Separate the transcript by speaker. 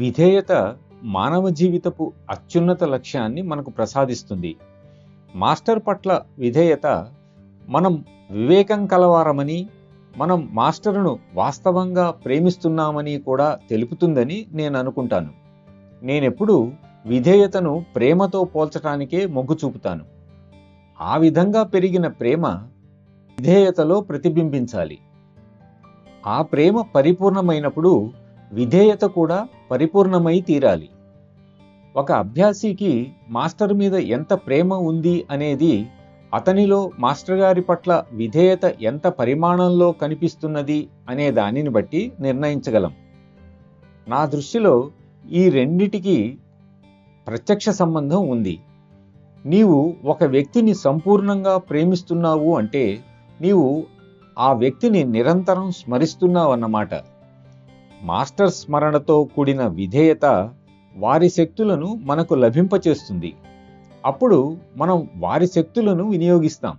Speaker 1: విధేయత మానవ జీవితపు అత్యున్నత లక్ష్యాన్ని మనకు ప్రసాదిస్తుంది. మాస్టర్ పట్ల విధేయత మనం వివేకం కలవారమని, మనం మాస్టరును వాస్తవంగా ప్రేమిస్తున్నామని కూడా తెలుపుతుందని నేను అనుకుంటాను. నేనెప్పుడు విధేయతను ప్రేమతో పోల్చటానికే మొగ్గు చూపుతాను. ఆ విధంగా పెరిగిన ప్రేమ విధేయతలో ప్రతిబింబించాలి. ఆ ప్రేమ పరిపూర్ణమైనప్పుడు విధేయత కూడా పరిపూర్ణమై తీరాలి. ఒక అభ్యాసికి మాస్టర్ మీద ఎంత ప్రేమ ఉంది అనేది అతనిలో మాస్టర్ గారి పట్ల విధేయత ఎంత పరిమాణంలో కనిపిస్తున్నది అనే దానిని బట్టి నిర్ణయించగలం. నా దృష్టిలో ఈ రెండిటికి ప్రత్యక్ష సంబంధం ఉంది. నీవు ఒక వ్యక్తిని సంపూర్ణంగా ప్రేమిస్తున్నావు అంటే నీవు ఆ వ్యక్తిని నిరంతరం స్మరిస్తున్నావన్నమాట. మాస్టర్ స్మరణతో కూడిన విధేయత వారి శక్తులను మనకు లభింపచేస్తుంది. అప్పుడు మనం వారి శక్తులను వినియోగిస్తాం.